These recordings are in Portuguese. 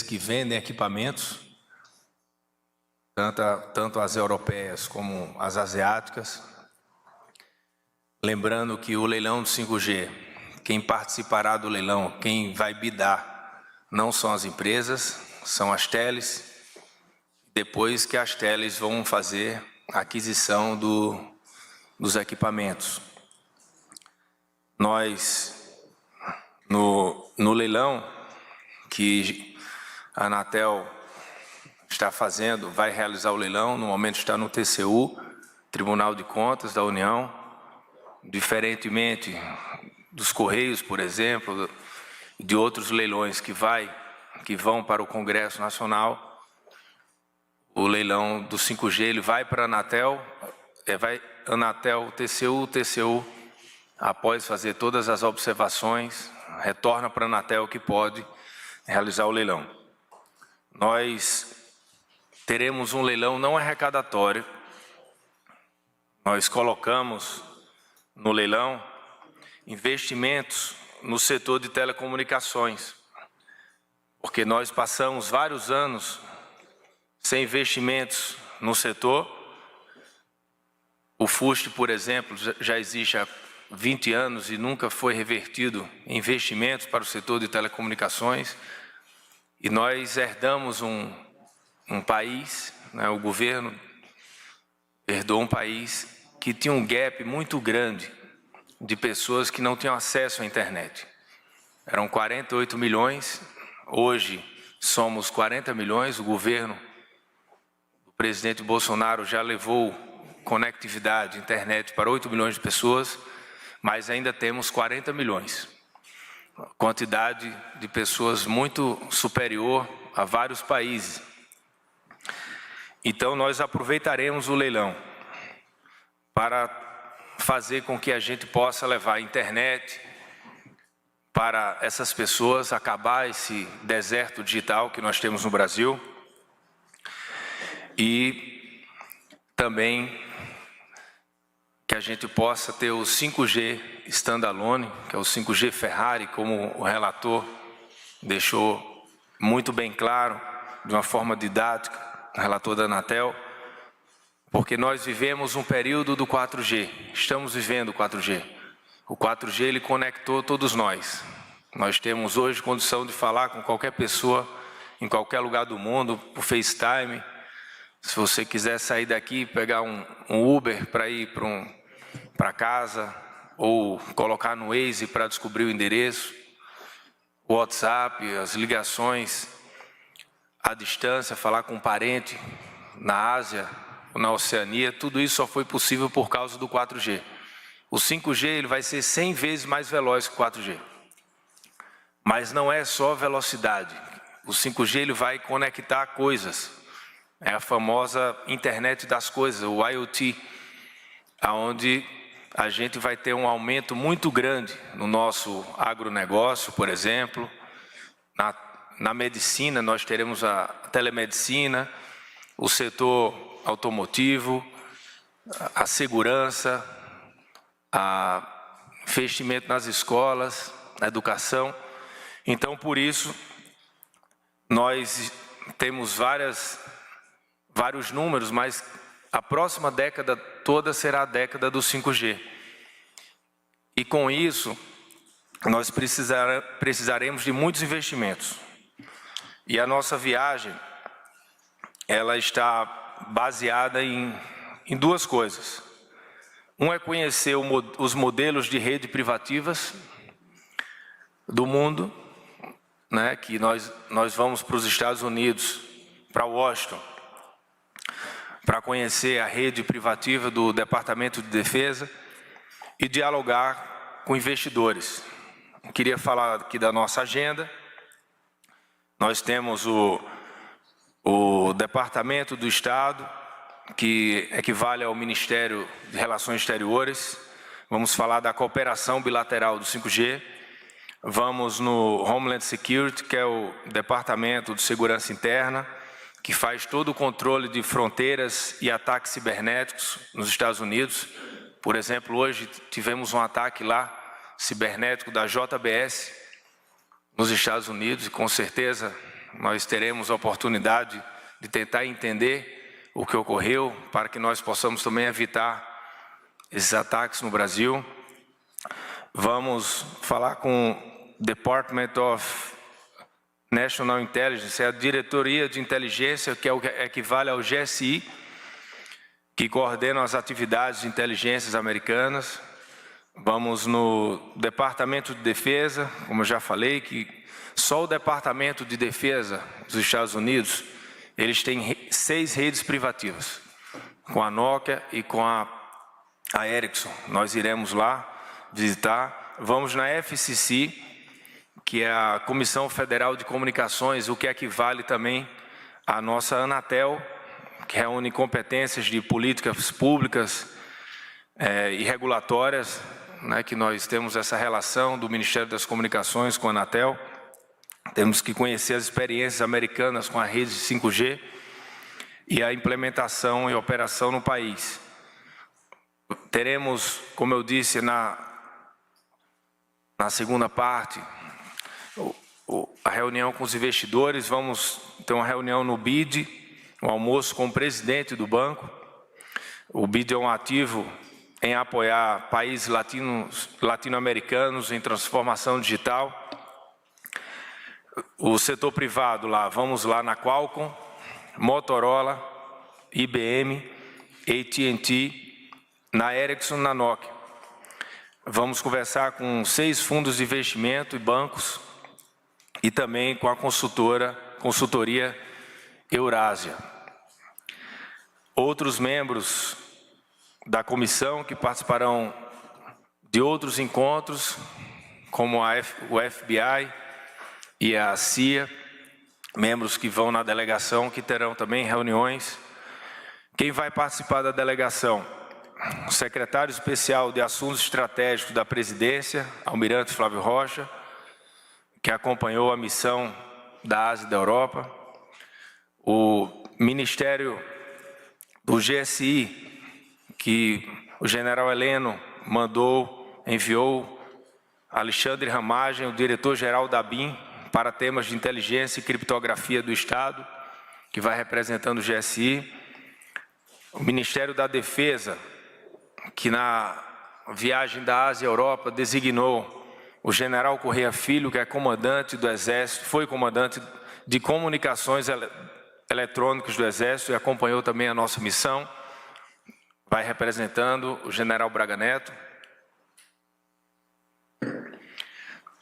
empresas que vendem equipamentos, tanto as europeias como as asiáticas. Lembrando que o leilão do 5G, quem participará do leilão, quem vai bidar, não são as empresas, são as teles. Depois que as teles vão fazer a aquisição dos equipamentos. Nós, no leilão que a Anatel está fazendo, vai realizar o leilão, no momento está no TCU, Tribunal de Contas da União, diferentemente dos Correios, por exemplo, de outros leilões que vão para o Congresso Nacional. O leilão do 5G ele vai para a Anatel, Anatel, TCU, após fazer todas as observações, retorna para a Anatel que pode realizar o leilão. Nós teremos um leilão não arrecadatório, nós colocamos no leilão investimentos no setor de telecomunicações, porque nós passamos vários anos sem investimentos no setor. O FUST, por exemplo, já existe há 20 anos e nunca foi revertido em investimentos para o setor de telecomunicações. E nós herdamos um país, né, o governo herdou um país que tinha um gap muito grande de pessoas que não tinham acesso à internet. Eram 48 milhões, hoje somos 40 milhões, o governo do presidente Bolsonaro já levou conectividade, internet para 8 milhões de pessoas, mas ainda temos 40 milhões. Quantidade de pessoas muito superior a vários países. Então, nós aproveitaremos o leilão para fazer com que a gente possa levar a internet para essas pessoas, acabar esse deserto digital que nós temos no Brasil. E também que a gente possa ter o 5G standalone, que é o 5G Ferrari, como o relator deixou muito bem claro, de uma forma didática, o relator da Anatel, porque nós vivemos um período do 4G, estamos vivendo o 4G. O 4G ele conectou todos nós. Nós temos hoje condição de falar com qualquer pessoa, em qualquer lugar do mundo, por FaceTime. Se você quiser sair daqui, pegar um Uber para ir para casa, ou colocar no Waze para descobrir o endereço, o WhatsApp, as ligações à distância, falar com um parente na Ásia, ou na Oceania, tudo isso só foi possível por causa do 4G. O 5G ele vai ser 100 vezes mais veloz que o 4G. Mas não é só velocidade. O 5G ele vai conectar coisas. É a famosa internet das coisas, o IoT, onde a gente vai ter um aumento muito grande no nosso agronegócio, por exemplo. Na medicina, nós teremos a telemedicina, o setor automotivo, a segurança, investimento nas escolas, na educação. Então, por isso, nós temos vários números, mas a próxima década toda será a década do 5G. E com isso, nós precisaremos de muitos investimentos. E a nossa viagem, ela está baseada em duas coisas. Um é conhecer os modelos de rede privativas do mundo, né, que nós vamos para os Estados Unidos, para Washington, para conhecer a rede privativa do Departamento de Defesa e dialogar com investidores. Eu queria falar aqui da nossa agenda. Nós temos o Departamento do Estado, que equivale ao Ministério de Relações Exteriores. Vamos falar da cooperação bilateral do 5G. Vamos no Homeland Security, que é o Departamento de Segurança Interna, que faz todo o controle de fronteiras e ataques cibernéticos nos Estados Unidos. Por exemplo, hoje tivemos um ataque lá, cibernético da JBS, nos Estados Unidos, e com certeza nós teremos a oportunidade de tentar entender o que ocorreu para que nós possamos também evitar esses ataques no Brasil. Vamos falar com o Department of National Intelligence, é a Diretoria de Inteligência, que é o que equivale ao GSI, que coordena as atividades de inteligências americanas. Vamos no Departamento de Defesa, como eu já falei, que só o Departamento de Defesa dos Estados Unidos, eles têm 6 redes privativas, com a Nokia e com a Ericsson. Nós iremos lá visitar. Vamos na FCC, que é a Comissão Federal de Comunicações, o que equivale também à nossa Anatel, que reúne competências de políticas públicas e regulatórias, né, que nós temos essa relação do Ministério das Comunicações com a Anatel. Temos que conhecer as experiências americanas com a rede 5G e a implementação e operação no país. Teremos, como eu disse na segunda parte, a reunião com os investidores. Vamos ter uma reunião no BID, um almoço com o presidente do banco. O BID é um ativo em apoiar países latino-americanos em transformação digital. O setor privado lá, vamos lá na Qualcomm, Motorola, IBM, AT&T, na Ericsson, na Nokia. Vamos conversar com 6 fundos de investimento e bancos e também com a consultoria Eurásia. Outros membros da comissão que participarão de outros encontros, como o FBI e a CIA, membros que vão na delegação, que terão também reuniões. Quem vai participar da delegação? O secretário especial de Assuntos Estratégicos da Presidência, Almirante Flávio Rocha, que acompanhou a missão da Ásia e da Europa. O Ministério do GSI, que o general Heleno enviou Alexandre Ramagem, o diretor-geral da BIM, para temas de inteligência e criptografia do Estado, que vai representando o GSI. O Ministério da Defesa, que na viagem da Ásia e Europa designou o general Correia Filho, que é comandante do Exército, foi comandante de comunicações eletrônicas do Exército e acompanhou também a nossa missão. Vai representando o general Braga Neto.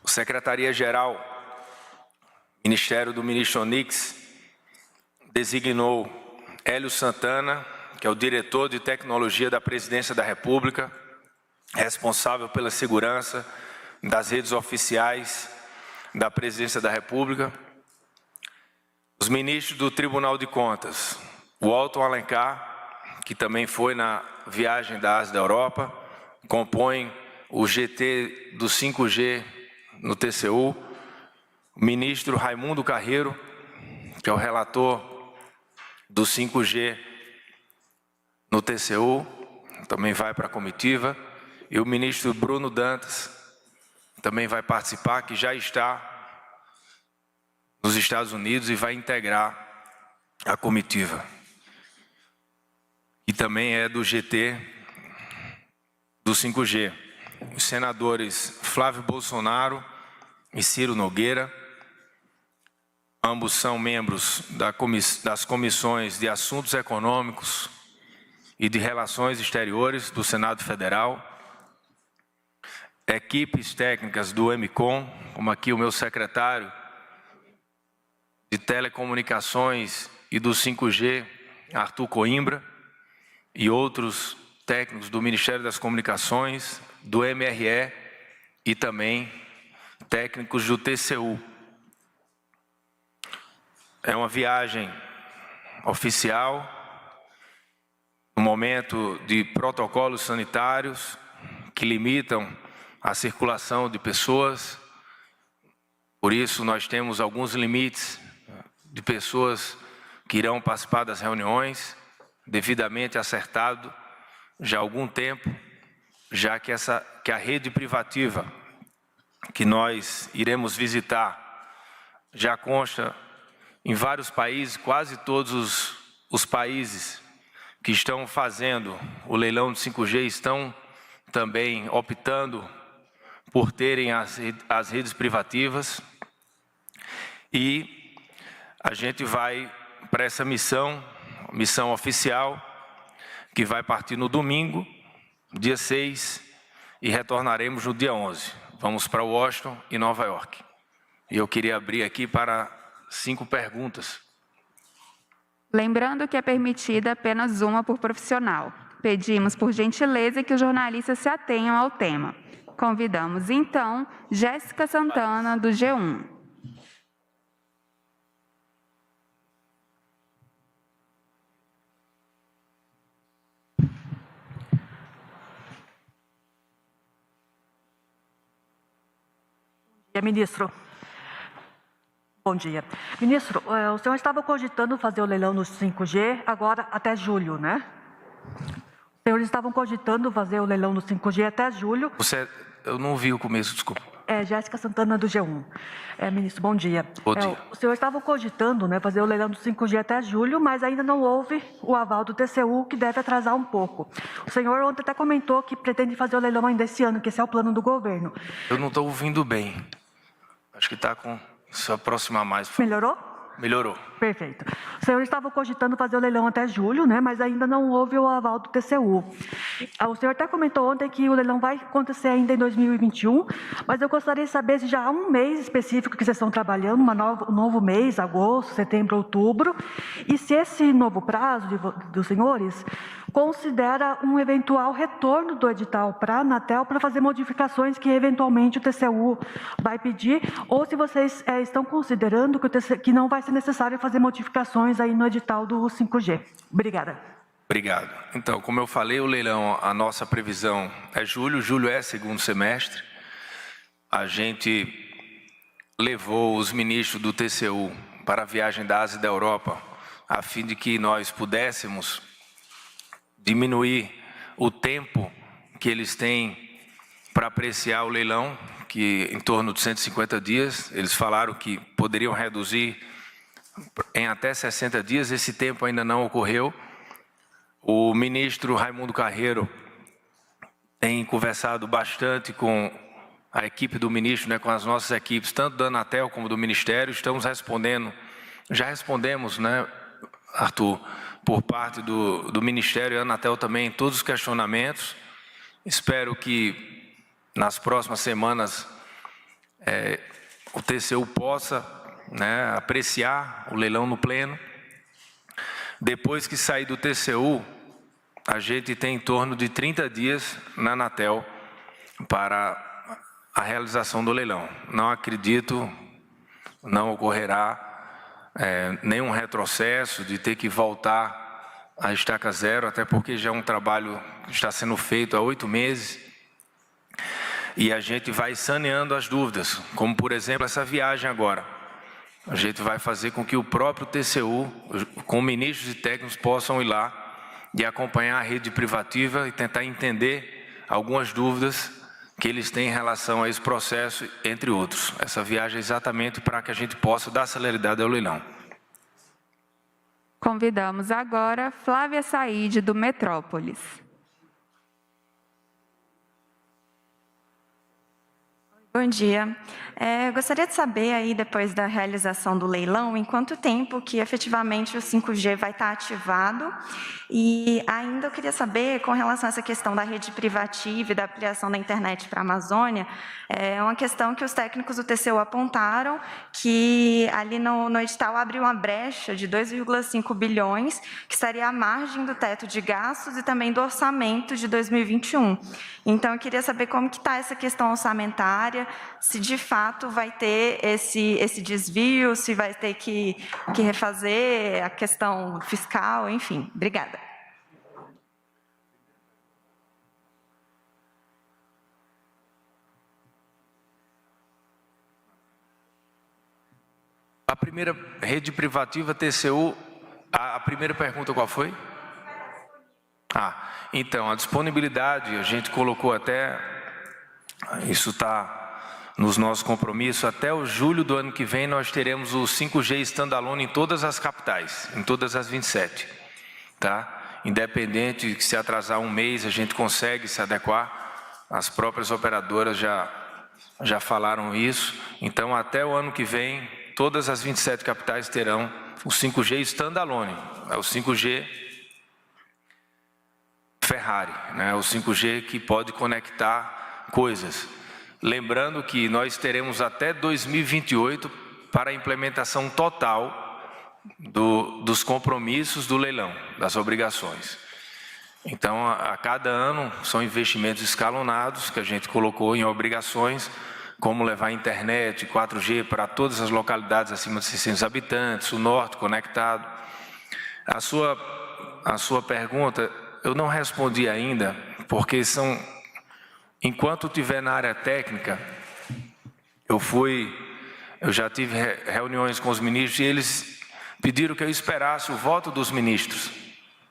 O Secretaria-Geral, Ministério do Ministro Onix, designou Hélio Santana, que é o diretor de tecnologia da Presidência da República, responsável pela segurança das redes oficiais da Presidência da República. Os ministros do Tribunal de Contas, o Walton Alencar, que também foi na viagem da Ásia e da Europa, compõe o GT do 5G no TCU. O ministro Raimundo Carreiro, que é o relator do 5G no TCU, também vai para a comitiva. E o ministro Bruno Dantas também vai participar, que já está nos Estados Unidos e vai integrar a comitiva. E também é do GT do 5G. Os senadores Flávio Bolsonaro e Ciro Nogueira, ambos são membros das comissões de Assuntos Econômicos e de Relações Exteriores do Senado Federal. Equipes técnicas do EMCOM, como aqui o meu secretário de Telecomunicações e do 5G, Arthur Coimbra, e outros técnicos do Ministério das Comunicações, do MRE e também técnicos do TCU. É uma viagem oficial, no momento de protocolos sanitários que limitam a circulação de pessoas. Por isso, nós temos alguns limites de pessoas que irão participar das reuniões, devidamente acertado já há algum tempo, já que a rede privativa que nós iremos visitar já consta Em vários países, quase todos os países que estão fazendo o leilão de 5G estão também optando por terem as redes privativas. E a gente vai para essa missão oficial, que vai partir no domingo, dia 6, e retornaremos no dia 11. Vamos para Washington e Nova York. E eu queria abrir aqui para 5 perguntas. Lembrando que é permitida apenas uma por profissional. Pedimos, por gentileza, que os jornalistas se atenham ao tema. Convidamos, então, Jéssica Santana, do G1. Ministro. Bom dia. Ministro, o senhor estava cogitando fazer o leilão no 5G agora até julho, né? Os senhores estavam cogitando fazer o leilão no 5G até julho. Eu não vi o começo, desculpa. Jéssica Santana, do G1. Ministro, bom dia. Bom dia. O senhor estava cogitando, né, fazer o leilão do 5G até julho, mas ainda não houve o aval do TCU, que deve atrasar um pouco. O senhor ontem até comentou que pretende fazer o leilão ainda esse ano, que esse é o plano do governo. Eu não estou ouvindo bem. Acho que está com... Se aproximar mais. Melhorou? Melhorou. Perfeito. O senhor estava cogitando fazer o leilão até julho, né? Mas ainda não houve o aval do TCU. O senhor até comentou ontem que o leilão vai acontecer ainda em 2021, mas eu gostaria de saber se já há um mês específico que vocês estão trabalhando, um novo mês, agosto, setembro, outubro, e se esse novo prazo dos senhores considera um eventual retorno do edital para a Anatel para fazer modificações que eventualmente o TCU vai pedir, ou se vocês estão considerando que não vai ser necessário fazer modificações aí no edital do 5G. Obrigada. Obrigado. Então, como eu falei, o leilão, a nossa previsão é julho. Julho é segundo semestre. A gente levou os ministros do TCU para a viagem da Ásia e da Europa, a fim de que nós pudéssemos diminuir o tempo que eles têm para apreciar o leilão, que em torno de 150 dias. Eles falaram que poderiam reduzir em até 60 dias, esse tempo ainda não ocorreu. O ministro Raimundo Carreiro tem conversado bastante com a equipe do ministro, né, com as nossas equipes, tanto da Anatel como do Ministério. Estamos respondendo, já respondemos, né, Arthur, por parte do Ministério e a Anatel também, todos os questionamentos. Espero que nas próximas semanas o TCU possa, né, apreciar o leilão no pleno. Depois que sair do TCU, a gente tem em torno de 30 dias na Anatel para a realização do leilão. Não acredito, não ocorrerá nenhum retrocesso de ter que voltar à estaca zero, até porque já é um trabalho que está sendo feito há 8 meses. E a gente vai saneando as dúvidas, como por exemplo essa viagem agora. A gente vai fazer com que o próprio TCU, com ministros e técnicos, possam ir lá e acompanhar a rede privativa e tentar entender algumas dúvidas que eles têm em relação a esse processo, entre outros. Essa viagem é exatamente para que a gente possa dar celeridade ao leilão. Convidamos agora Flávia Saide, do Metrópolis. Bom dia. Eu gostaria de saber, aí, depois da realização do leilão, em quanto tempo que efetivamente o 5G vai estar ativado. E ainda eu queria saber, com relação a essa questão da rede privativa e da ampliação da internet para a Amazônia, é uma questão que os técnicos do TCU apontaram, que ali no edital abre uma brecha de 2,5 bilhões, que estaria à margem do teto de gastos e também do orçamento de 2021. Então, eu queria saber como que está essa questão orçamentária, se de fato vai ter esse desvio, se vai ter que refazer a questão fiscal, enfim. Obrigada. A primeira rede privativa TCU, a primeira pergunta qual foi? Então, a disponibilidade, a gente colocou até, isso está nos nossos compromissos, até o julho do ano que vem nós teremos o 5G standalone em todas as capitais, em todas as 27, tá? Independente de se atrasar um mês, a gente consegue se adequar, as próprias operadoras já falaram isso, então até o ano que vem, todas as 27 capitais terão o 5G standalone, é o 5G Ferrari, né? O 5G que pode conectar coisas. Lembrando que nós teremos até 2028 para a implementação total dos compromissos do leilão, das obrigações. Então, a cada ano, são investimentos escalonados que a gente colocou em obrigações, como levar internet, 4G para todas as localidades acima de 600 habitantes, o norte conectado. A sua pergunta, eu não respondi ainda, porque enquanto estiver na área técnica, eu já tive reuniões com os ministros e eles pediram que eu esperasse o voto dos ministros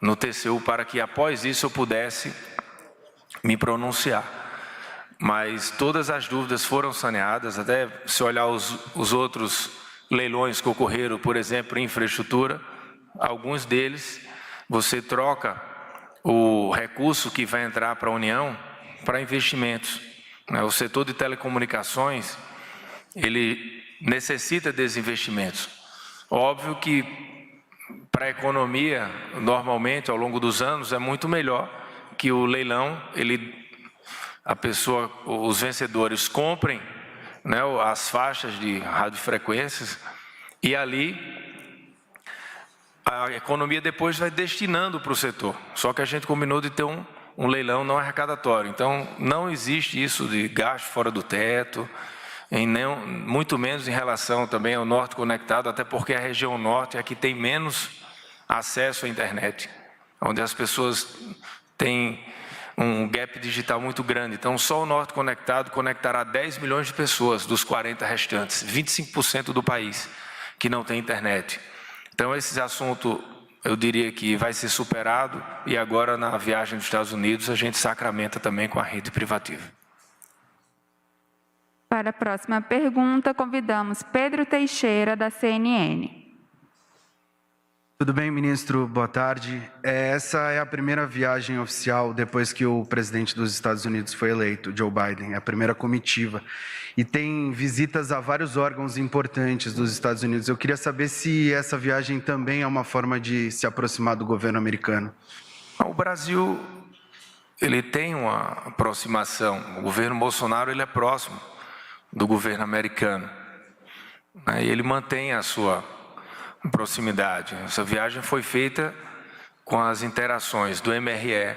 no TCU para que após isso eu pudesse me pronunciar. Mas todas as dúvidas foram saneadas, até se olhar os outros leilões que ocorreram, por exemplo, em infraestrutura, alguns deles você troca o recurso que vai entrar para a União para investimentos. O setor de telecomunicações, ele necessita desses investimentos. Óbvio que para a economia, normalmente, ao longo dos anos, é muito melhor que o leilão, os vencedores comprem, né, as faixas de radiofrequências e ali a economia depois vai destinando para o setor. Só que a gente combinou de ter um leilão não arrecadatório. Então, não existe isso de gasto fora do teto, muito menos em relação também ao norte conectado, até porque a região norte é a que tem menos acesso à internet, onde as pessoas têm um gap digital muito grande. Então, só o norte conectado conectará 10 milhões de pessoas dos 40 restantes, 25% do país que não tem internet. Então, esse assunto, eu diria que vai ser superado e agora, na viagem dos Estados Unidos, a gente sacramenta também com a rede privativa. Para a próxima pergunta, convidamos Pedro Teixeira, da CNN. Tudo bem, ministro? Boa tarde. Essa é a primeira viagem oficial depois que o presidente dos Estados Unidos foi eleito, Joe Biden, a primeira comitiva. E tem visitas a vários órgãos importantes dos Estados Unidos. Eu queria saber se essa viagem também é uma forma de se aproximar do governo americano. O Brasil, ele tem uma aproximação. O governo Bolsonaro, ele é próximo do governo americano. E ele mantém a sua proximidade. Essa viagem foi feita com as interações do MRE,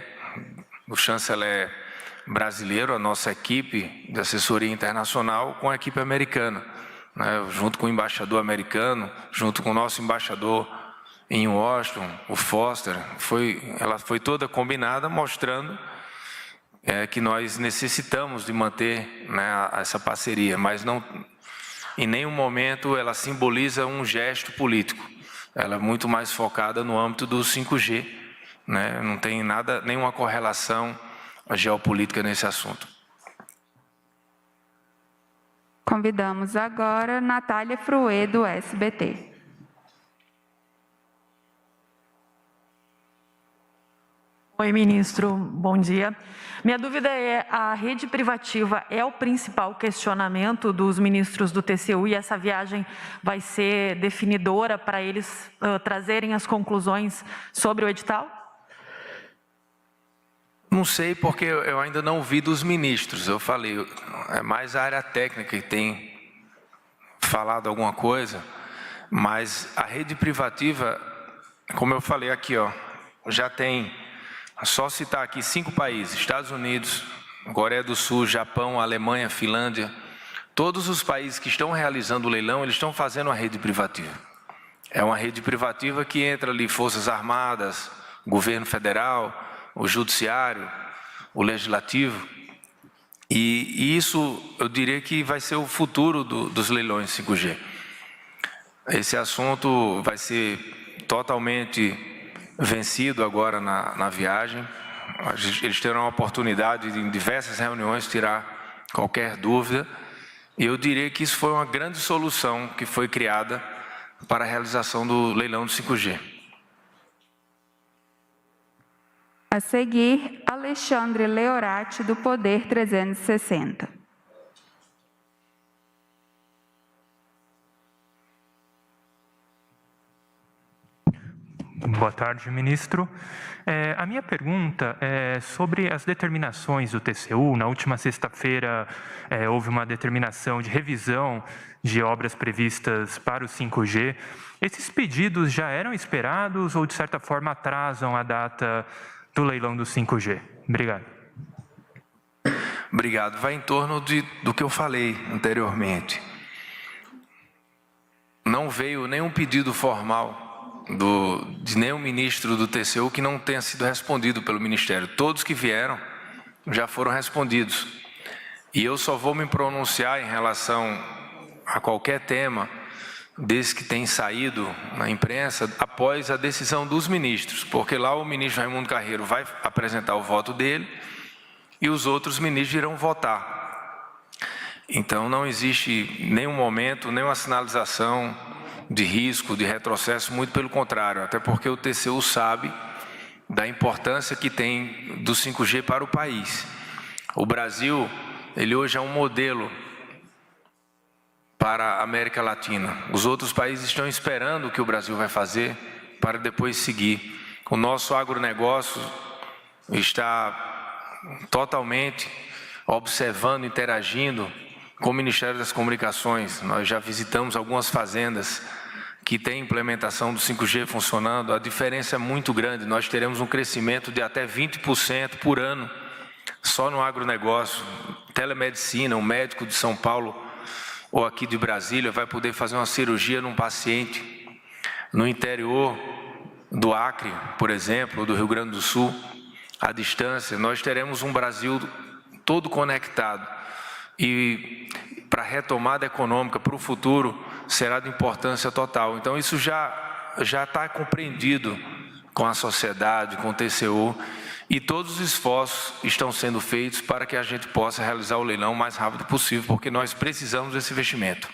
do chanceler brasileiro, a nossa equipe de assessoria internacional, com a equipe americana, né, junto com o embaixador americano, junto com o nosso embaixador em Washington, o Foster. Ela foi toda combinada, mostrando que nós necessitamos de manter, né, essa parceria, mas não, em nenhum momento ela simboliza um gesto político. Ela é muito mais focada no âmbito do 5G, né? Não tem nenhuma correlação geopolítica nesse assunto. Convidamos agora Natália Fruê, do SBT. Oi, ministro, bom dia. Minha dúvida é, a rede privativa é o principal questionamento dos ministros do TCU e essa viagem vai ser definidora para eles trazerem as conclusões sobre o edital? Não sei, porque eu ainda não vi dos ministros. Eu falei, é mais a área técnica que tem falado alguma coisa, mas a rede privativa, como eu falei aqui, já tem... Só citar aqui 5 países: Estados Unidos, Coreia do Sul, Japão, Alemanha, Finlândia. Todos os países que estão realizando o leilão, eles estão fazendo a rede privativa. É uma rede privativa que entra ali Forças Armadas, governo federal, o judiciário, o legislativo. E isso, eu diria que vai ser o futuro dos leilões 5G. Esse assunto vai ser totalmente vencido agora na viagem. Eles terão a oportunidade de, em diversas reuniões, tirar qualquer dúvida E eu diria que isso foi uma grande solução que foi criada para a realização do leilão do 5G. A seguir, Alexandre Leorati, do Poder 360. Boa tarde, ministro. A minha pergunta é sobre as determinações do TCU. Na última sexta-feira, houve uma determinação de revisão de obras previstas para o 5G. Esses pedidos já eram esperados ou, de certa forma, atrasam a data do leilão do 5G? Obrigado. Obrigado. Vai em torno do que eu falei anteriormente. Não veio nenhum pedido formal de nenhum ministro do TCU que não tenha sido respondido pelo Ministério. Todos que vieram já foram respondidos. E eu só vou me pronunciar em relação a qualquer tema desse que tem saído na imprensa após a decisão dos ministros, porque lá o ministro Raimundo Carreiro vai apresentar o voto dele e os outros ministros irão votar. Então não existe nenhum momento, nenhuma sinalização de risco, de retrocesso, muito pelo contrário, até porque o TCU sabe da importância que tem do 5G para o país. O Brasil, ele hoje é um modelo para a América Latina. Os outros países estão esperando o que o Brasil vai fazer para depois seguir. O nosso agronegócio está totalmente observando, interagindo com o Ministério das Comunicações. Nós já visitamos algumas fazendas que têm implementação do 5G funcionando. A diferença é muito grande. Nós teremos um crescimento de até 20% por ano só no agronegócio. Telemedicina, um médico de São Paulo ou aqui de Brasília vai poder fazer uma cirurgia num paciente no interior do Acre, por exemplo, ou do Rio Grande do Sul, à distância. Nós teremos um Brasil todo conectado e para a retomada econômica, para o futuro, será de importância total. Então isso já está compreendido com a sociedade, com o TCU, e todos os esforços estão sendo feitos para que a gente possa realizar o leilão o mais rápido possível, porque nós precisamos desses investimentos.